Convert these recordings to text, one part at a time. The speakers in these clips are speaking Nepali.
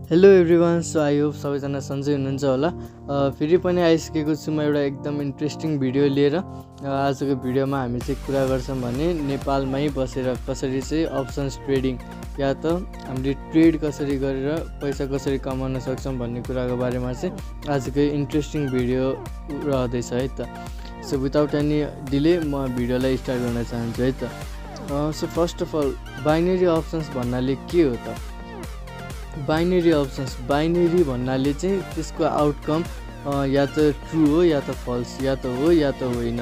Hello everyone, so I hope सबैजना सन्चै हुनुहुन्छ होला। फेरि पनि आइसकेको छु म एउटा एकदम इन्ट्रेस्टिङ भिडियो लिएर। आजको भिडियोमा हामी चाहिँ कुरा गर्छौँ भने नेपालमै बसेर कसरी चाहिँ अप्सन्स ट्रेडिङ या त हामीले ट्रेड कसरी गरेर पैसा कसरी कमाउन सक्छौँ भन्ने कुराको बारेमा चाहिँ आजको इन्ट्रेस्टिङ भिडियो रहँदैछ है त। सो विदाउट एनी डिले म भिडियोलाई स्टार्ट गर्न चाहन्छु है त। So first of all binary options भन्नाले के हो त? बाइनेरी अप्सन्स भन्नाले चाहिँ त्यसको आउटकम या त ट्रु हो या त फल्स, या त हो या त होइन।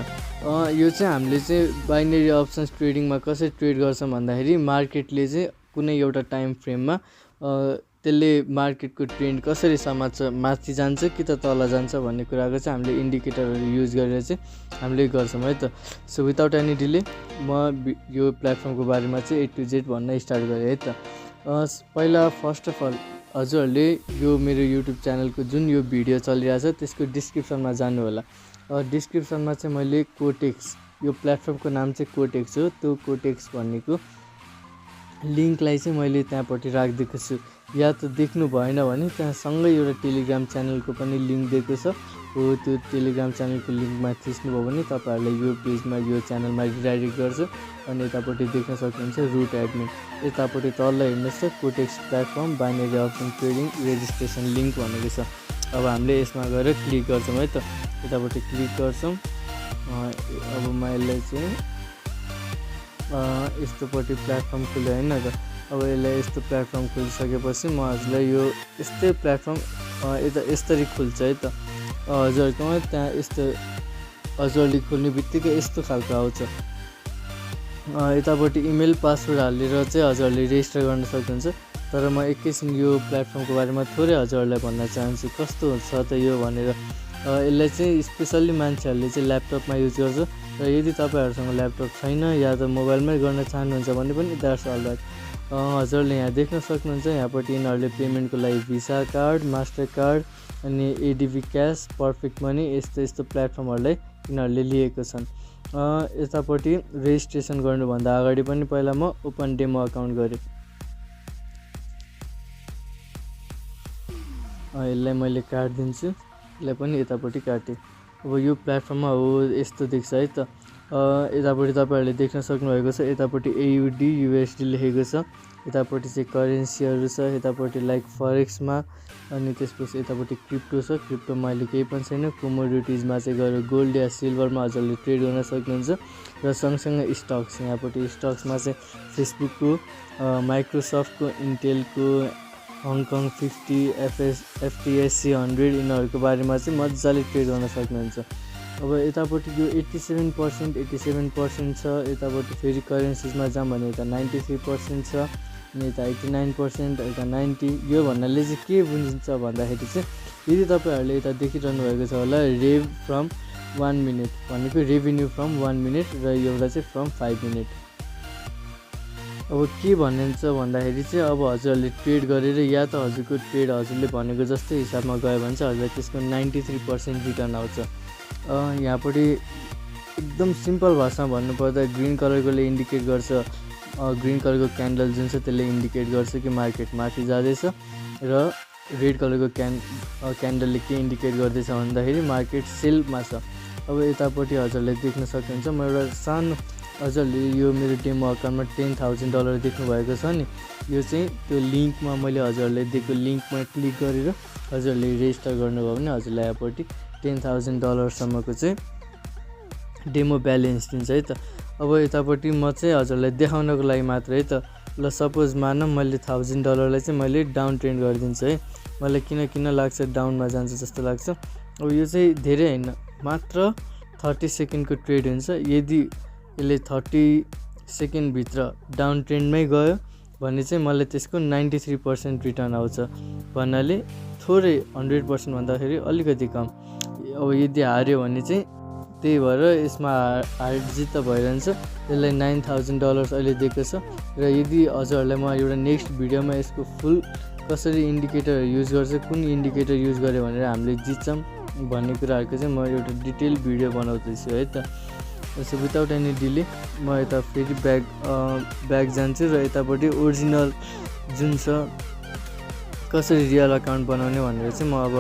यो चाहिँ हामीले चाहिँ बाइनेरी अप्सन्स ट्रेडिङमा कसरी ट्रेड गर्छौँ भन्दाखेरि मार्केटले चाहिँ कुनै एउटा टाइम फ्रेममा त्यसले मार्केटको ट्रेन्ड कसरी समात्छ, माथि जान्छ कि त तल जान्छ भन्ने कुराको चाहिँ हामीले इन्डिकेटरहरू युज गरेर चाहिँ हामीले गर्छौँ है त। सो विदाउट एनी डिले म यो प्लेटफर्मको बारेमा चाहिँ A to Z भन्न स्टार्ट गरेँ है त। पहिला फर्स्ट अफ अल हजुरहरूले यो मेरो युट्युब च्यानलको जुन यो भिडियो चलिरहेछ त्यसको डिस्क्रिप्सनमा जानु होला। डिस्क्रिप्सनमा चाहिँ मैले कोटेक्स, यो प्लेटफर्मको नाम चाहिँ कोटेक्स हो, त्यो कोटेक्स भन्नेको लिङ्कलाई चाहिँ मैले त्यहाँपट्टि राखिदिएको छु। या त देख्नु भएन भने त्यहाँ सँगै एउटा टेलिग्राम च्यानलको पनि लिङ्क दिएको छ, हो त्यो टेलिग्राम च्यानलको लिङ्कमा थिच्नुभयो भने तपाईँहरूलाई यो पेजमा, यो च्यानलमा रिडाइरेक्ट गर्छ। अनि यतापट्टि देख्न सक्नुहुन्छ रुट एडमिन, यतापट्टि तल हेर्नुहोस् त Quotex platform binary option trading registration link भनेको छ। अब हामीले यसमा गएर क्लिक गर्छौँ है त, यतापट्टि क्लिक गर्छौँ। अब म यसलाई चाहिँ यस्तोपट्टि प्लेटफर्म खुल्यो होइन त। अब यसलाई यस्तो प्लेटफर्म खोलिसकेपछि म हजुरलाई यो यस्तै प्लेटफर्म यता यसरी खुल्छ है त। हजुरहरूकोमा त्यहाँ यस्तो हजुरहरूले खोल्ने बित्तिकै यस्तो खालको आउँछ। यतापट्टि इमेल पासवर्ड हालेर चाहिँ हजुरहरूले रेजिस्टर गर्न सक्नुहुन्छ। तर म एकैछिन यो प्लेटफर्मको बारेमा थोरै हजुरहरूलाई भन्न चाहन्छु कस्तो हुन्छ त यो भनेर। यसलाई चाहिँ स्पेसल्ली मान्छेहरूले चाहिँ ल्यापटपमा युज गर्छ, र यदि तपाईँहरूसँग ल्यापटप छैन या त मोबाइलमै गर्न चाहनुहुन्छ भने पनि द्याट्स अल राइट। हजुरहरूले यहाँ देख्न सक्नुहुन्छ, यहाँपट्टि यिनीहरूले पेमेन्टको लागि भिसा कार्ड, मास्टर कार्ड अनि एडिबी क्यास, पर्फेक्ट मनी यस्तो यस्तो प्लेटफर्महरूलाई यिनीहरूले लिएको छन्। यतापट्टि रेजिस्ट्रेसन गर्नुभन्दा अगाडि पनि पहिला म ओपन डेमो अकाउन्ट गरेँ। यसलाई मैले काटिदिन्छु, यसलाई पनि यतापट्टि काटेँ। अब यो प्लेटफर्ममा हो यस्तो देख्छ है त। यतापट्टि तपाईँहरूले देख्न सक्नुभएको छ, यतापट्टि AUD USD लेखेको छ, यतापट्टि चाहिँ करेन्सीहरू छ, यतापट्टि लाइक फरेक्समा, अनि त्यसपछि यतापट्टि क्रिप्टो छ। क्रिप्टोमा अहिले केही पनि छैन। कमोडिटिजमा चाहिँ गएर गोल्ड या सिल्भरमा हजुरले ट्रेड गर्न सक्नुहुन्छ। र सँगसँगै स्टक्स, यहाँपट्टि स्टक्समा चाहिँ फेसबुकको, माइक्रोसफ्टको, इन्टेलको, हङकङ 50, FTSE 100 यिनीहरूको बारेमा चाहिँ मजाले ट्रेड गर्न सक्नुहुन्छ। अब यतापट्टि यो 87% छ। यतापट्टि फेरि करेन्सिजमा जाऊँ भने यता 93% छ, अनि यता 89%, यता 90। यो भन्नाले चाहिँ के बुझिन्छ भन्दाखेरि चाहिँ यदि तपाईँहरूले यता देखिरहनु भएको छ होला रेभ फ्रम 1 मिनट भनेको रेभेन्यू फ्रम 1 मिनट, र एउटा चाहिँ फ्रम 5 मिनट। अब के भनिन्छ भन्दाखेरि चाहिँ अब हजुरहरूले ट्रेड गरेर या त हजुरको ट्रेड हजुरले भनेको जस्तै हिसाबमा गयो भने चाहिँ हजुरलाई त्यसको 93% रिटर्न आउँछ। यहाँपट्टि एकदम सिम्पल भाषामा भन्नुपर्दा ग्रिन कलरकोले इन्डिकेट गर्छ, ग्रिन कलरको क्यान्डल जुन छ त्यसले इन्डिकेट गर्छ कि मार्केट माथि जाँदैछ, र रेड कलरको क्यान्डलले के इन्डिकेट गर्दैछ भन्दाखेरि मार्केट सेलमा छ। अब यतापट्टि हजुरले देख्न सक्नुहुन्छ, म एउटा सानो हजुरले यो मेरो डेमो अकाउन्टमा $10,000 देख्नुभएको छ नि, यो चाहिँ त्यो लिङ्कमा मैले हजुरहरूलाई दिएको लिङ्कमा क्लिक गरेर हजुरहरूले रेजिस्टर गर्नुभयो भने हजुरलाई यहाँपट्टि $10,000 सम्मको चाहिँ डेमो ब्यालेन्स दिन्छ है त। अब यतापट्टि म चाहिँ हजुरलाई देखाउनको लागि मात्र है त। ल सपोज मानौँ मैले $1,000 चाहिँ मैले डाउन ट्रेन्ड गरिदिन्छु है। मलाई किन लाग्छ डाउनमा जान्छ जस्तो लाग्छ। अब यो चाहिँ धेरै होइन, मात्र 30 सेकेन्डको ट्रेड हुन्छ। यदि यसले 30 सेकेन्डभित्र डाउन ट्रेन्डमै गयो भने चाहिँ मलाई त्यसको 93% रिटर्न आउँछ, भन्नाले थोरै 100% भन्दाखेरि अलिकति कम। अब यदि हार्यो भने चाहिँ त्यही भएर यसमा हार जित त भइरहन्छ। यसलाई $9,000 अहिले दिएको छ। र यदि हजुरहरूलाई म एउटा नेक्स्ट भिडियोमा यसको फुल कसरी इन्डिकेटर युज गर्छ, कुन इन्डिकेटर युज गऱ्यो भनेर हामीले जित्छौँ भन्ने कुराहरूको चाहिँ म एउटा डिटेल भिडियो बनाउँदैछु है त। सो विदाउट एनी डिले म यता फेरि ब्याक जान्छु, र यतापट्टि ओरिजिनल जुन छ कसरी रियल अकाउन्ट बनाउने भनेर चाहिँ म अब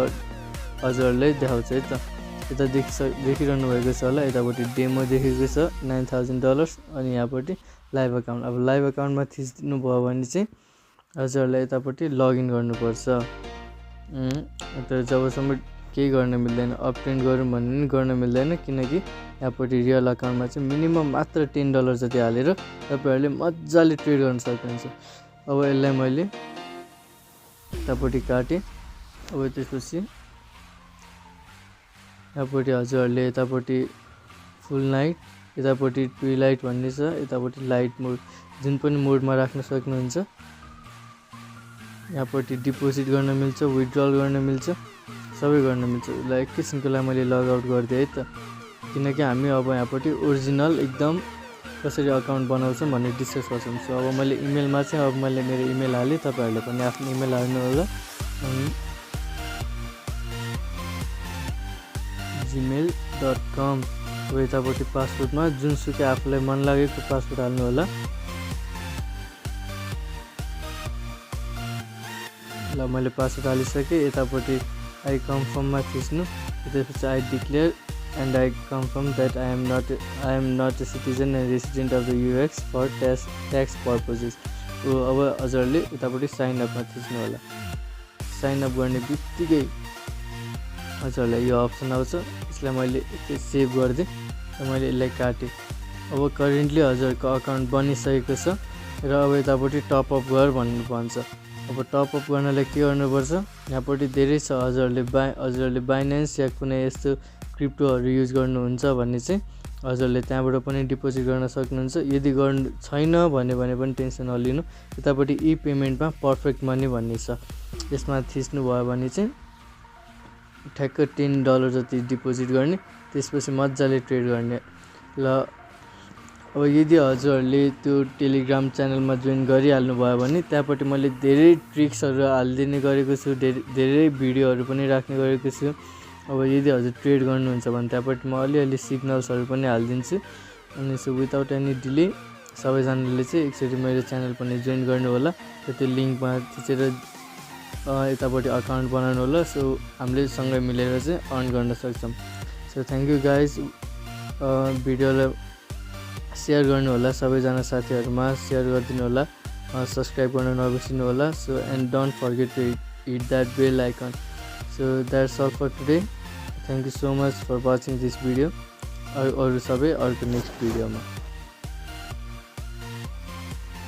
हजुरहरूलाई देखाउँछु है त। यता देखिरहनु भएको छ होला, यतापट्टि डेमो देखेको छ $9,000 अनि यहाँपट्टि लाइभ अकाउन्ट। अब लाइभ अकाउन्टमा थिच्नु भयो भने चाहिँ हजुरहरूलाई यतापट्टि लगइन गर्नुपर्छ। तर जबसम्म केही गर्न मिल्दैन, अपट्रेन्ड गरौँ भने पनि गर्न मिल्दैन, किनकि यहाँपट्टि रियल अकाउन्टमा चाहिँ मिनिमम मात्र $10 जति हालेर तपाईँहरूले मजाले ट्रेड गर्न सक्नुहुन्छ। अब यसलाई मैले यतापट्टि काटेँ। अब त्यसपछि यहाँपट्टि हजुरहरूले यतापट्टि फुल नाइट, यतापट्टि ट्विलाइट भन्ने छ, यतापट्टि लाइट मोड, जुन पनि मोडमा राख्न सक्नुहुन्छ। यहाँपट्टि डिपोजिट गर्न मिल्छ, विथड्रल गर्न मिल्छ, सबै गर्न मिल्छ। ल एकैछिनको लागि मैले लगआउट गरिदिएँ है त, किनकि हामी अब यहाँपट्टि ओरिजिनल एकदम कसरी अकाउन्ट बनाउँछौँ भन्ने डिस्कस गर्छौँ। सो अब मैले इमेलमा चाहिँ अब मैले मेरो इमेल हालेँ, तपाईँहरूले पनि आफ्नो इमेल हाल्नु होला। gmail.com। अब यतापट्टि पासवर्डमा जुनसुकै आफूलाई मन लागेको पासवर्ड हाल्नु होला। ल मैले पासवर्ड हालिसकेँ। यतापट्टि आई कन्फर्ममा थिच्नु, त्यसपछि I declare and I confirm that I am not a citizen and resident of the US for tax purposes. अब हजुरहरूले यतापट्टि साइन अपमा थिच्नु होला। साइन अप गर्ने बित्तिकै हजुरहरूलाई यो अप्सन आउँछ, यसलाई मैले सेभ गरिदिएँ र मैले यसलाई काटेँ। अब करेन्टली हजुरहरूको अकाउन्ट बनिसकेको छ र अब यतापट्टि टपअप गर भन्नु भन्छ। अब टपअप गर्नलाई के गर्नुपर्छ, यहाँपट्टि धेरै छ। हजुरहरूले बाइनेन्स या कुनै यस्तो क्रिप्टोहरू युज गर्नुहुन्छ भने चाहिँ हजुरहरूले त्यहाँबाट पनि डिपोजिट गर्न सक्नुहुन्छ। यदि गर्नु छैन भने पनि टेन्सन नलिनु। यतापट्टि ई पेमेन्टमा पर्फेक्ट मनी भन्ने छ, यसमा थिच्नु भयो भने चाहिँ ठ्याक्क $10 जति डिपोजिट गर्ने, त्यसपछि मजाले ट्रेड गर्ने। ल अब यदि हजुरहरूले त्यो टेलिग्राम च्यानलमा जोइन गरिहाल्नु भयो भने त्यहाँपट्टि मैले धेरै ट्रिक्सहरू हालिदिने गरेको छु, धेरै भिडियोहरू पनि राख्ने गरेको छु। अब यदि हजुर ट्रेड गर्नुहुन्छ भने त्यहाँपट्टि म अलिअलि सिग्नल्सहरू पनि हालिदिन्छु। अनि सो विदाउट एनी डिले सबैजनाले चाहिँ एकचोटि मेरो च्यानल पनि जोइन गर्नु होला र त्यो लिङ्कमा थिचेर यतापट्टि अकाउन्ट बनाउनु होला। सो हामीले सँगै मिलेर चाहिँ अर्न गर्न सक्छौँ। So thank you guys. भिडियोलाई सेयर गर्नु होला, सबैजना साथीहरूमा सेयर गरिदिनु होला, सब्सक्राइब गर्न नबिर्सिनु होला। So and don't forget to hit that bell icon. So that's all for today. Thank you so much for watching this video. अरू सबै अर्को नेक्स्ट भिडियोमा।